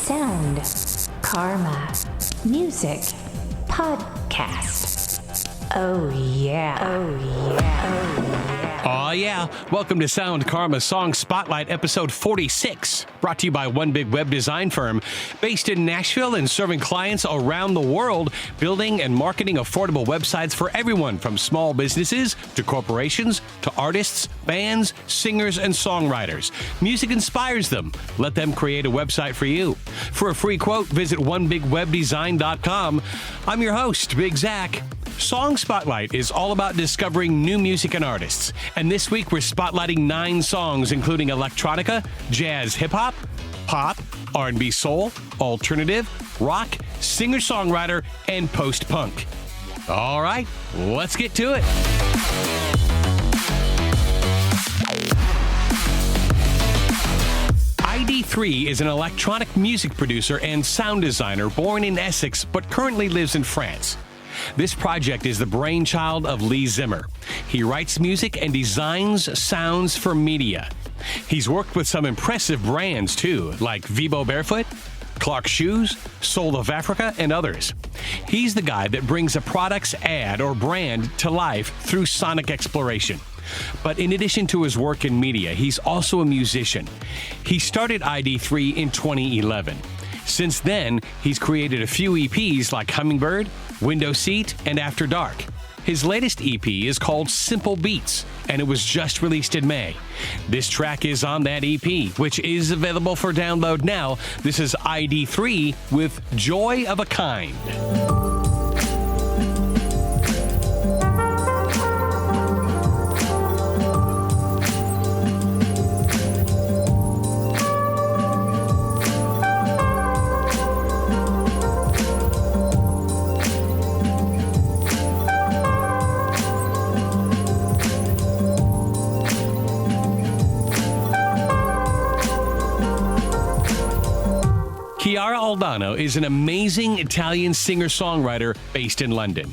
Sound, Karma, Music, Podcast. Oh yeah. Oh yeah. Oh yeah. Oh yeah. Welcome to Sound Karma Song Spotlight episode 46, brought to you by one big web design firm based in Nashville and serving clients around the world, building and marketing affordable websites for everyone from small businesses to corporations to artists, bands, singers, and songwriters. Music inspires them. Let them create a website for you. For a free quote, visit onebigwebdesign.com. I'm your host, Big Zach. Song Spotlight is all about discovering new music and artists. And this week we're spotlighting 9 songs, including electronica, jazz, hip-hop, pop, R&B soul, alternative, rock, singer-songwriter, and post-punk. All right, let's get to it. ID3 is an electronic music producer and sound designer born in Essex but currently lives in France. This project is the brainchild of Lee Zimmer. He writes music and designs sounds for media. He's worked with some impressive brands too, like Vibo Barefoot, Clark Shoes, Soul of Africa, and others. He's the guy that brings a product's ad or brand to life through sonic exploration. But in addition to his work in media, he's also a musician. He started ID3 in 2011. Since then, he's created a few EPs like Hummingbird, Window Seat, and After Dark. His latest EP is called Simple Beats, and it was just released in May. This track is on that EP, which is available for download now. This is ID3 with Joy of a Kind. Chiara Aldana is an amazing Italian singer-songwriter based in London.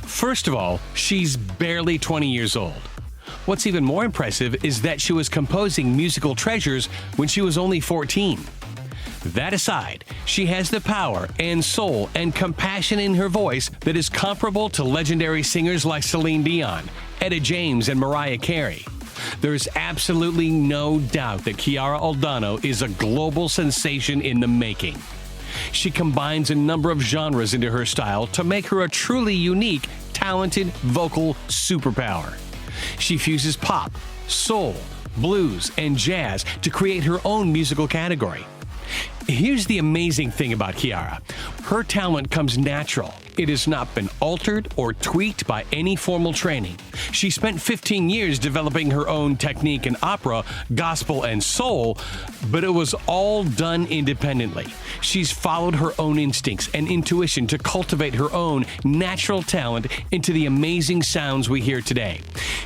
First of all, she's barely 20 years old. What's even more impressive is that she was composing musical treasures when she was only 14. That aside, she has the power and soul and compassion in her voice that is comparable to legendary singers like Celine Dion, Etta James, and Mariah Carey. There's absolutely no doubt that Chiara Aldana is a global sensation in the making. She combines a number of genres into her style to make her a truly unique, talented vocal superpower. She fuses pop, soul, blues, and jazz to create her own musical category. Here's the amazing thing about Chiara. Her talent comes natural. It has not been altered or tweaked by any formal training. She spent 15 years developing her own technique in opera, gospel, and soul, but it was all done independently. She's followed her own instincts and intuition to cultivate her own natural talent into the amazing sounds we hear today.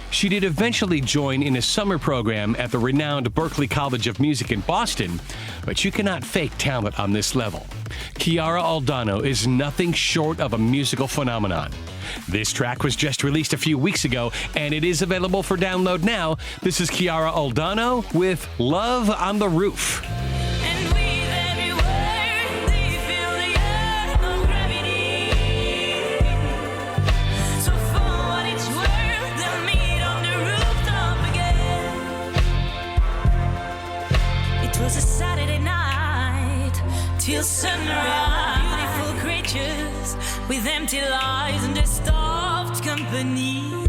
She did eventually join in a summer program at the renowned Berklee College of Music in Boston, but you cannot fake talent on this level. Chiara Aldana is nothing short of a musical phenomenon. This track was just released a few weeks ago, and it is available for download now. This is Chiara Aldana with Love on the Roof. Till sunrise, beautiful creatures with empty lives and disturbed company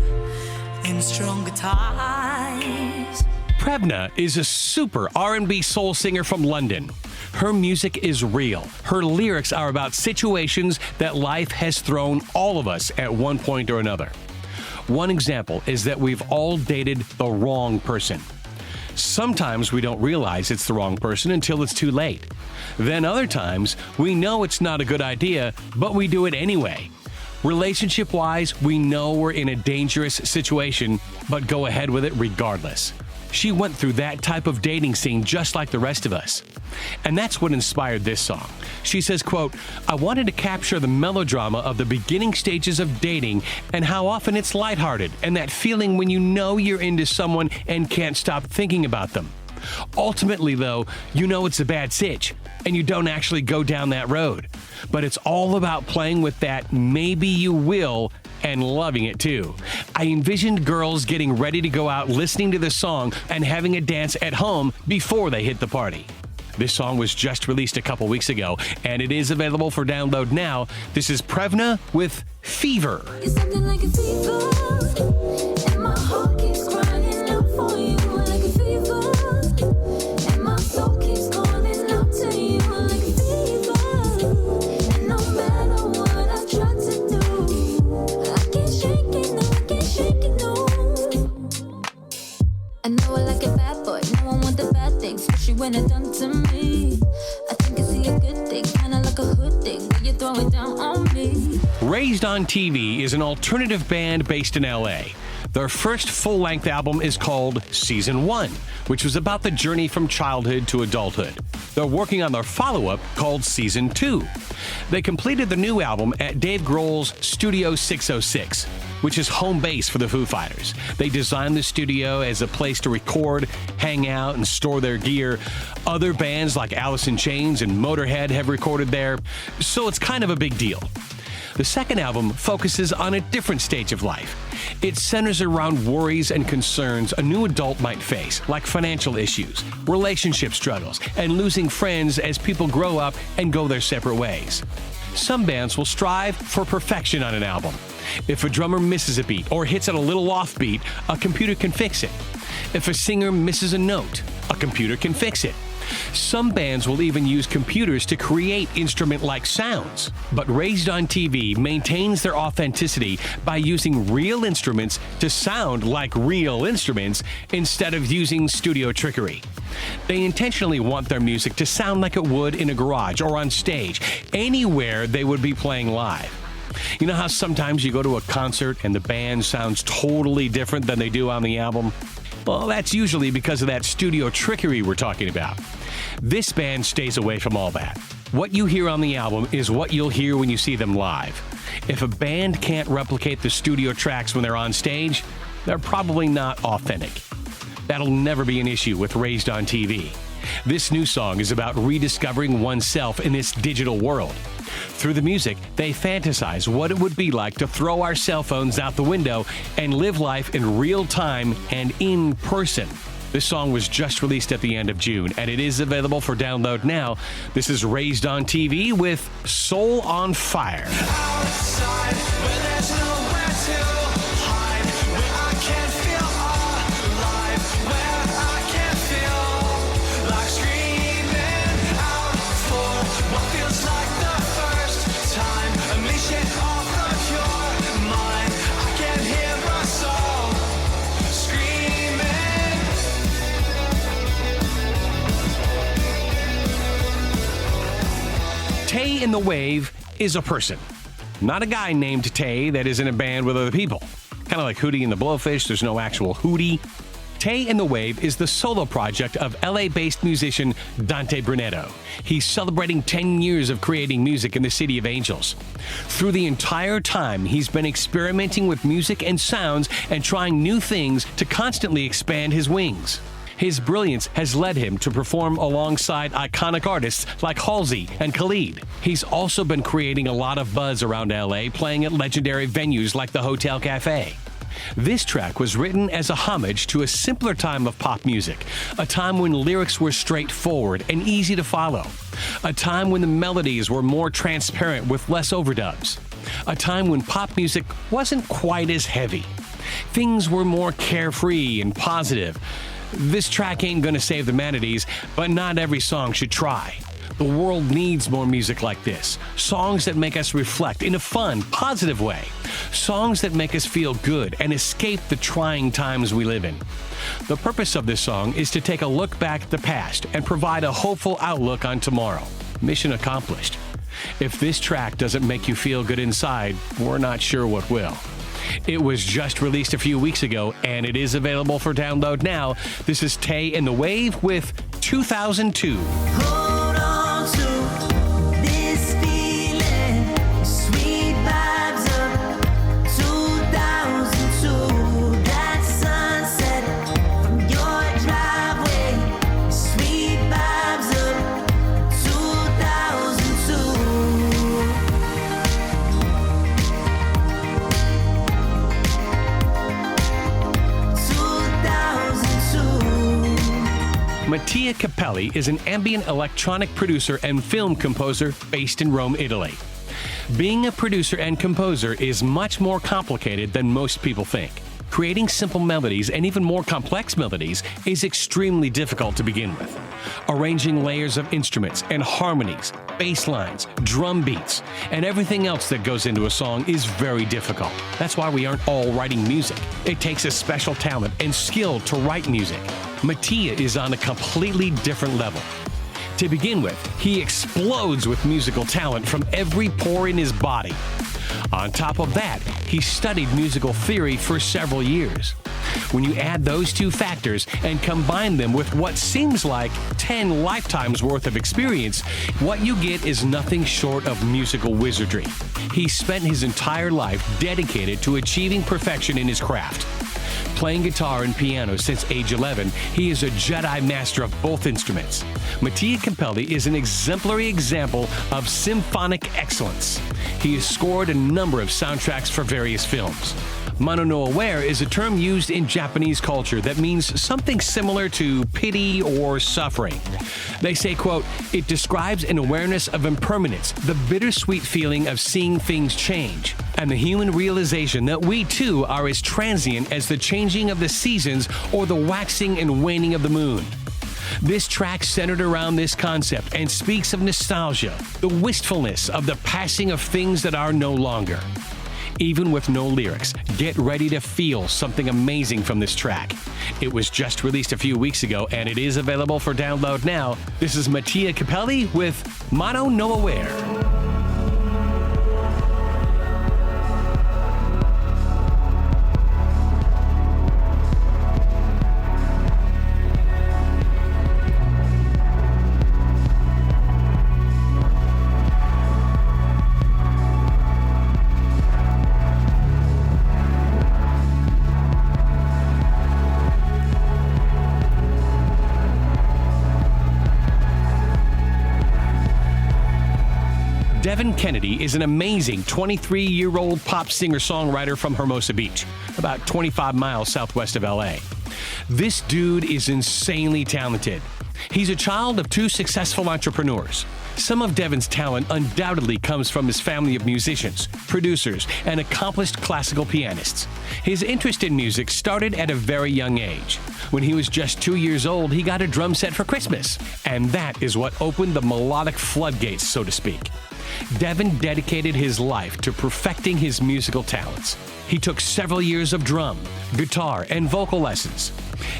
and stronger ties. Edna is a super R&B soul singer from London. Her music is real. Her lyrics are about situations that life has thrown all of us at one point or another. One example is that we've all dated the wrong person. Sometimes we don't realize it's the wrong person until it's too late. Then other times, we know it's not a good idea, but we do it anyway. Relationship-wise, we know we're in a dangerous situation, but go ahead with it regardless. She went through that type of dating scene just like the rest of us. And that's what inspired this song. She says, quote, "I wanted to capture the melodrama of the beginning stages of dating and how often it's lighthearted and that feeling when you know you're into someone and can't stop thinking about them. Ultimately, though, you know it's a bad sitch, and you don't actually go down that road. But it's all about playing with that maybe you will and loving it too. I envisioned girls getting ready to go out listening to this song and having a dance at home before they hit the party. This song was just released a couple weeks ago, and it is available for download now. This is Prevna with Fever. It's something like a fever, and my heart keeps crying out for you like a fever, and my soul keeps calling out to you like a fever, and no matter what I try to do, I can't shake it, no, I can't shake it, no. I know I like a bad boy, no one want the bad things, especially when it's done to me. I think I see a good thing, kinda like a hood thing, when you throw it down on me. Raised on TV is an alternative band based in LA. Their first full-length album is called Season 1, which was about the journey from childhood to adulthood. They're working on their follow-up called Season 2. They completed the new album at Dave Grohl's Studio 606, which is home base for the Foo Fighters. They designed the studio as a place to record, hang out, and store their gear. Other bands like Alice in Chains and Motorhead have recorded there, so it's kind of a big deal. The second album focuses on a different stage of life. It centers around worries and concerns a new adult might face, like financial issues, relationship struggles, and losing friends as people grow up and go their separate ways. Some bands will strive for perfection on an album. If a drummer misses a beat or hits it a little offbeat, a computer can fix it. If a singer misses a note, a computer can fix it. Some bands will even use computers to create instrument-like sounds. But Raised on TV maintains their authenticity by using real instruments to sound like real instruments instead of using studio trickery. They intentionally want their music to sound like it would in a garage or on stage, anywhere they would be playing live. You know how sometimes you go to a concert and the band sounds totally different than they do on the album? Well, that's usually because of that studio trickery we're talking about. This band stays away from all that. What you hear on the album is what you'll hear when you see them live. If a band can't replicate the studio tracks when they're on stage, they're probably not authentic. That'll never be an issue with Raised on TV. This new song is about rediscovering oneself in this digital world. Through the music, they fantasize what it would be like to throw our cell phones out the window and live life in real time and in person. This song was just released at the end of June, and it is available for download now. This is Raised on TV with Soul on Fire. Outside, where there's nowhere to hide, where I can feel alive, where I can feel like screaming out for what feels like the first time. Unleash it off of your mind. I can hear my soul screaming. Tay in the Wave is a person, not a guy named Tay that is in a band with other people. Kind of like Hootie and the Blowfish, there's no actual Hootie. Tay in the Wave is the solo project of LA-based musician Dante Brunetto. He's celebrating 10 years of creating music in the City of Angels. Through the entire time, he's been experimenting with music and sounds and trying new things to constantly expand his wings. His brilliance has led him to perform alongside iconic artists like Halsey and Khalid. He's also been creating a lot of buzz around LA, playing at legendary venues like the Hotel Cafe. This track was written as a homage to a simpler time of pop music, a time when lyrics were straightforward and easy to follow, a time when the melodies were more transparent with less overdubs, a time when pop music wasn't quite as heavy. Things were more carefree and positive. This track ain't gonna save the manatees, but not every song should try. The world needs more music like this. Songs that make us reflect in a fun, positive way. Songs that make us feel good and escape the trying times we live in. The purpose of this song is to take a look back at the past and provide a hopeful outlook on tomorrow. Mission accomplished. If this track doesn't make you feel good inside, we're not sure what will. It was just released a few weeks ago, and it is available for download now. This is Tay in the Wave with 2002. Hold on to this feeling, sweet vibes of 2002. That sunset from your driveway Mattia Capelli is an ambient electronic producer and film composer based in Rome, Italy. Being a producer and composer is much more complicated than most people think. Creating simple melodies and even more complex melodies is extremely difficult to begin with. Arranging layers of instruments and harmonies, bass lines, drum beats, and everything else that goes into a song is very difficult. That's why we aren't all writing music. It takes a special talent and skill to write music. Mattia is on a completely different level. To begin with, he explodes with musical talent from every pore in his body. On top of that, he studied musical theory for several years. When you add those two factors and combine them with what seems like 10 lifetimes worth of experience, what you get is nothing short of musical wizardry. He spent his entire life dedicated to achieving perfection in his craft. Playing guitar and piano since age 11, he is a Jedi master of both instruments. Mattia Capelli is an exemplary example of symphonic excellence. He has scored a number of soundtracks for various films. Mano no aware is a term used in Japanese culture that means something similar to pity or suffering. They say, quote, "It describes an awareness of impermanence, the bittersweet feeling of seeing things change, and the human realization that we too are as transient as the changing of the seasons or the waxing and waning of the moon." This track centered around this concept and speaks of nostalgia, the wistfulness of the passing of things that are no longer. Even with no lyrics, get ready to feel something amazing from this track. It was just released a few weeks ago and it is available for download now. This is Mattia Capelli with Mano no aware. Devon Kennedy is an amazing 23-year-old pop singer-songwriter from Hermosa Beach, about 25 miles southwest of LA. This dude is insanely talented. He's a child of two successful entrepreneurs. Some of Devon's talent undoubtedly comes from his family of musicians, producers, and accomplished classical pianists. His interest in music started at a very young age. When he was just 2 years old, he got a drum set for Christmas, and that is what opened the melodic floodgates, so to speak. Devon dedicated his life to perfecting his musical talents. He took several years of drum, guitar, and vocal lessons.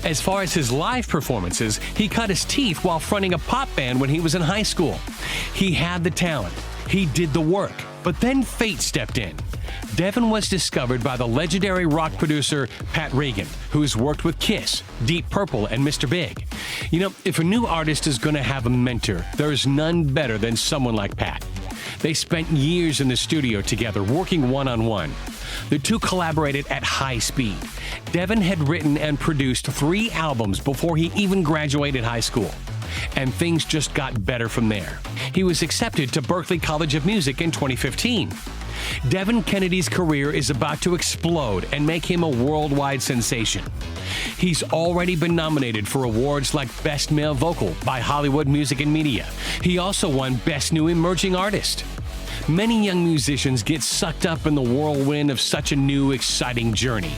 As far as his live performances, he cut his teeth while fronting a pop band when he was in high school. He had the talent. He did the work. But then fate stepped in. Devon was discovered by the legendary rock producer Pat Regan, who has worked with Kiss, Deep Purple, and Mr. Big. You know, if a new artist is going to have a mentor, there is none better than someone like Pat. They spent years in the studio together, working one-on-one. The two collaborated at high speed. Devon had written and produced 3 albums before he even graduated high school. And things just got better from there. He was accepted to Berklee College of Music in 2015. Devon Kennedy's career is about to explode and make him a worldwide sensation. He's already been nominated for awards like Best Male Vocal by Hollywood Music and Media. He also won Best New Emerging Artist. Many young musicians get sucked up in the whirlwind of such a new, exciting journey.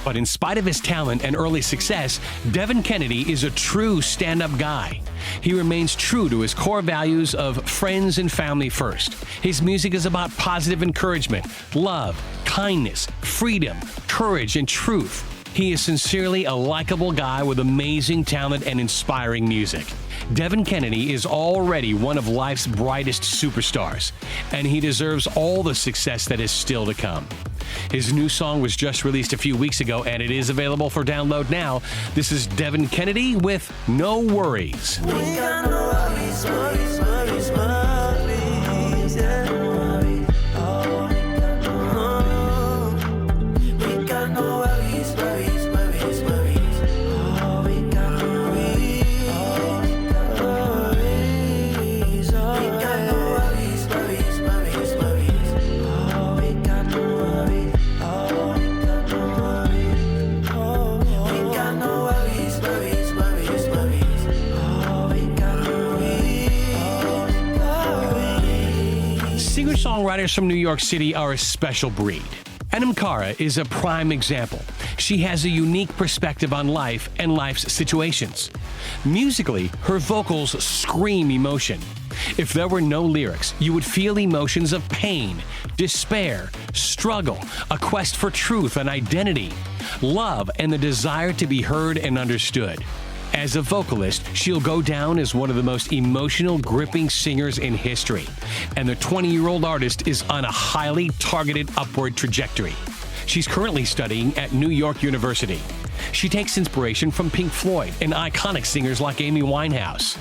But in spite of his talent and early success, Devon Kennedy is a true stand-up guy. He remains true to his core values of friends and family first. His music is about positive encouragement, love, kindness, freedom, courage, and truth. He is sincerely a likable guy with amazing talent and inspiring music. Devon Kennedy is already one of life's brightest superstars, and he deserves all the success that is still to come. His new song was just released a few weeks ago, and it is available for download now. This is Devon Kennedy with No Worries. We got no worries, worries, worries, worries, yeah. Oh, we got no worries, worries, worries, worries. Oh, we got no worries, oh, we got no worries, oh, we got no worries, worries, worries, worries. Oh, we got no worries, oh, we got no worries, oh, we got no worries, worries, worries, worries. Singer-songwriters from New York City are a special breed. Anam Cara is a prime example. She has a unique perspective on life and life's situations. Musically, her vocals scream emotion. If there were no lyrics, you would feel emotions of pain, despair, struggle, a quest for truth and identity, love, and the desire to be heard and understood. As a vocalist, she'll go down as one of the most emotional, gripping singers in history. And the 20-year-old artist is on a highly targeted upward trajectory. She's currently studying at New York University. She takes inspiration from Pink Floyd and iconic singers like Amy Winehouse.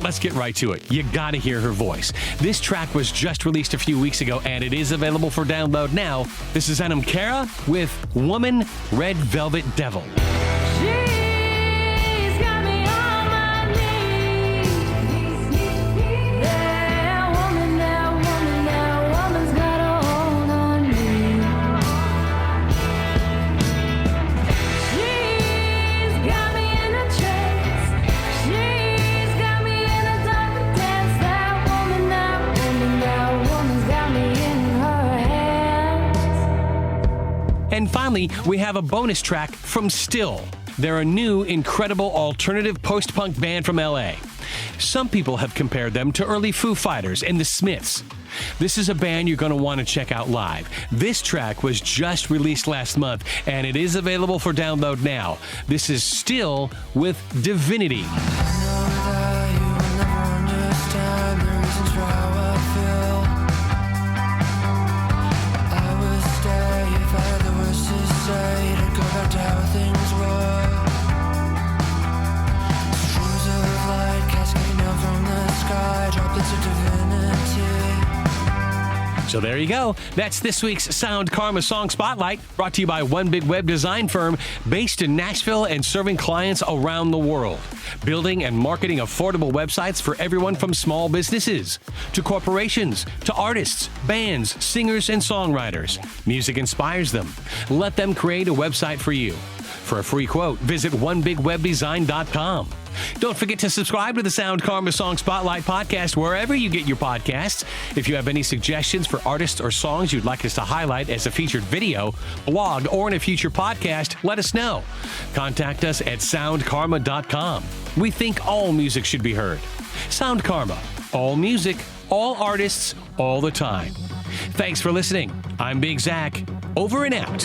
Let's get right to it. You gotta hear her voice. This track was just released a few weeks ago, and it is available for download now. This is Anam Cara with Woman, Red Velvet Devil. She's got me on my knees. That woman's got a hold on me. She's got me in a trance. She's got me in a dark dance. That woman's got me in her hands. And finally, we have a bonus track from Still. They're a new, incredible alternative post-punk band from LA. Some people have compared them to early Foo Fighters and the Smiths. This is a band you're going to want to check out live. This track was just released last month, and it is available for download now. This is Still with Divinity. So there you go. That's this week's Sound Karma Song Spotlight, brought to you by one big web design firm based in Nashville and serving clients around the world. Building and marketing affordable websites for everyone from small businesses to corporations to artists, bands, singers, and songwriters. Music inspires them. Let them create a website for you. For a free quote, visit onebigwebdesign.com. Don't forget to subscribe to the Sound Karma Song Spotlight podcast wherever you get your podcasts. If you have any suggestions for artists or songs you'd like us to highlight as a featured video, blog, or in a future podcast, let us know. Contact us at soundkarma.com. We think all music should be heard. Sound Karma. All music, all artists, all the time. Thanks for listening. I'm Big Zach. Over and out.